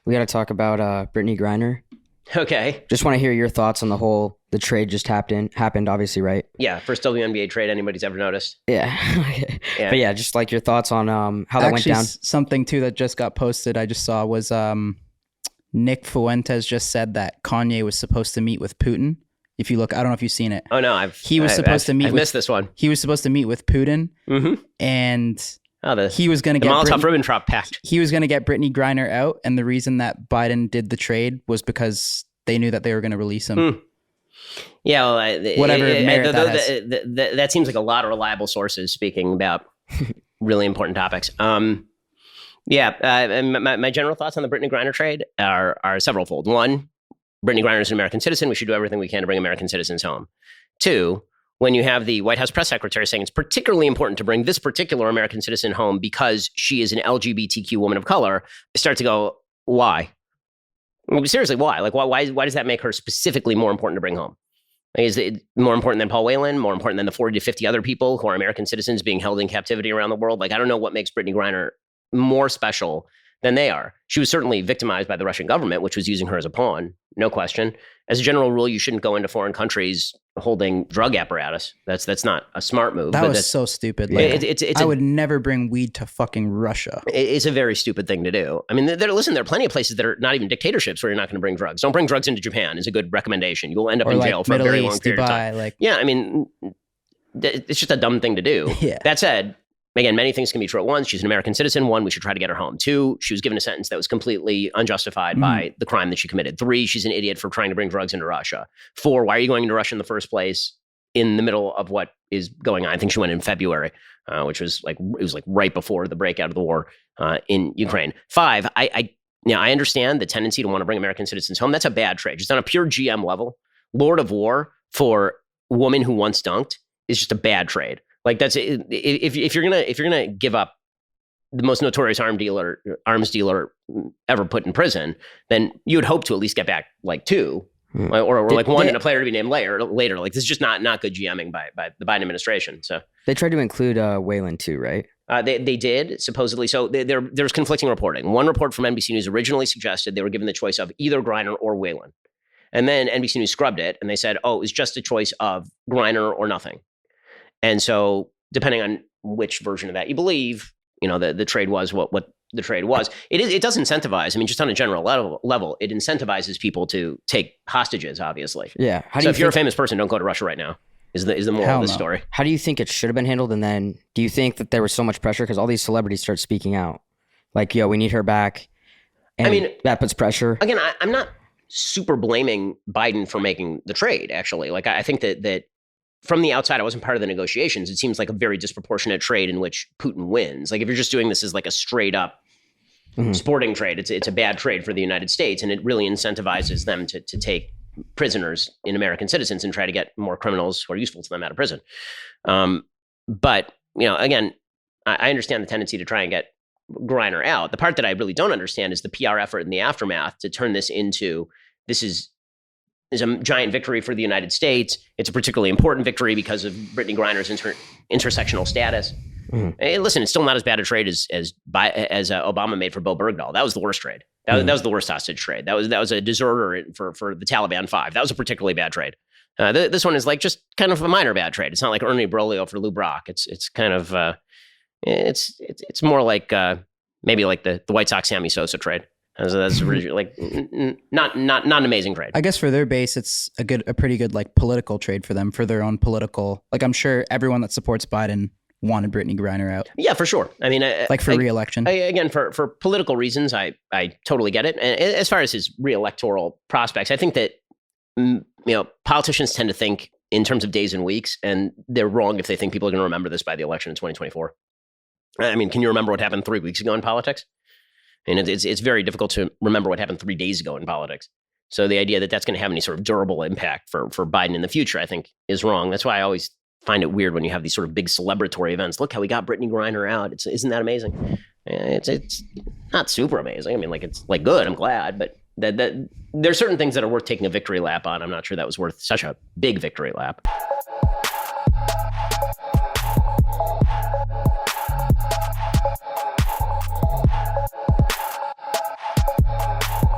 We got to talk about Brittney Griner. Okay. Just want to hear your thoughts on the trade just happened, obviously, right? Yeah, first WNBA trade anybody's ever noticed. Yeah. Yeah. But yeah, just like your thoughts on how that went down. Something too that just got posted I just saw was Nick Fuentes just said that Kanye was supposed to meet with Putin. If you look, I don't know if you've seen it. Oh no, I've missed this one. He was supposed to meet with Putin, and he was going to get Molotov-Ribbentrop Pact. He was going to get Brittney Griner out, and the reason that Biden did the trade was because they knew that they were going to release him. Yeah, well, that seems like a lot of reliable sources speaking about really important topics. My general thoughts on the Brittney Griner trade are severalfold. One, Brittney Griner is an American citizen. We should do everything we can to bring American citizens home. Two, when you have the White House press secretary saying it's particularly important to bring this particular American citizen home because she is an LGBTQ woman of color, I start to go, why? I mean, seriously, why? Like, why does that make her specifically more important to bring home? Like, is it more important than Paul Whelan? More important than the 40 to 50 other people who are American citizens being held in captivity around the world? Like, I don't know what makes Brittney Griner more special than they are. She was certainly victimized by the Russian government, which was using her as a pawn, no question. As a general rule, you shouldn't go into foreign countries holding drug apparatus. That's not a smart move. That was so stupid. Like, I would never bring weed to fucking Russia. It's a very stupid thing to do. I mean, there are plenty of places that are not even dictatorships where you're not going to bring drugs. Don't bring drugs into Japan is a good recommendation. You will end up in jail for a very long period of time. Yeah, I mean, it's just a dumb thing to do. Yeah. That said, again, many things can be true at once. She's an American citizen. One, we should try to get her home. Two, she was given a sentence that was completely unjustified by the crime that she committed. Three, she's an idiot for trying to bring drugs into Russia. Four, why are you going into Russia in the first place in the middle of what is going on? I think she went in February, which was right before the breakout of the war in Ukraine. Five, I understand the tendency to want to bring American citizens home. That's a bad trade. Just on a pure GM level, Lord of War for a woman who once dunked is just a bad trade. Like, that's if you're gonna give up the most notorious arms dealer ever put in prison, then you would hope to at least get back like two, or like one and a player to be named later. Like, this is just not good GMing by the Biden administration. So they tried to include Whelan too, right? They did, supposedly. So there's conflicting reporting. One report from NBC News originally suggested they were given the choice of either Griner or Whelan, and then NBC News scrubbed it and they said, oh, it was just a choice of Griner or nothing. And so, depending on which version of that you believe, the trade was what the trade was. It does incentivize. I mean, just on a general level, it incentivizes people to take hostages. Obviously, yeah. If you're a famous person, don't go to Russia right now. Is the moral of the story? How do you think it should have been handled? And then, do you think that there was so much pressure because all these celebrities start speaking out, like, "Yo, we need her back," and that puts pressure. Again, I'm not super blaming Biden for making the trade. Actually, like, I think that. From the outside, I wasn't part of the negotiations. It seems like a very disproportionate trade in which Putin wins. Like, if you're just doing this as like a straight up sporting trade, it's a bad trade for the United States, and it really incentivizes them to take prisoners in American citizens and try to get more criminals who are useful to them out of prison. But again, I understand the tendency to try and get Griner out. The part that I really don't understand is the PR effort in the aftermath to turn this into this is a giant victory for the United States. It's a particularly important victory because of Brittney Griner's intersectional status. Hey, listen, it's still not as bad a trade as Obama made for Bo Bergdahl. That was the worst trade. That was the worst hostage trade. That was a deserter for the Taliban 5. That was a particularly bad trade. This one is like just kind of a minor bad trade. It's not like Ernie Broglio for Lou Brock. It's kind of it's more like maybe like the White Sox Sammy Sosa trade. That's really, like not an amazing trade. I guess for their base, it's a pretty good like political trade for them, for their own political. Like, I'm sure everyone that supports Biden wanted Brittney Griner out. Yeah, for sure. I mean, for re-election. Again, for political reasons, I totally get it. And as far as his re-electoral prospects, I think that politicians tend to think in terms of days and weeks, and they're wrong if they think people are going to remember this by the election in 2024. I mean, can you remember what happened 3 weeks ago in politics? And it's very difficult to remember what happened 3 days ago in politics. So the idea that that's going to have any sort of durable impact for Biden in the future, I think, is wrong. That's why I always find it weird when you have these sort of big celebratory events. Look how we got Brittney Griner out. Isn't that amazing? It's not super amazing. I mean, like, it's like good. I'm glad, but that there are certain things that are worth taking a victory lap on. I'm not sure that was worth such a big victory lap.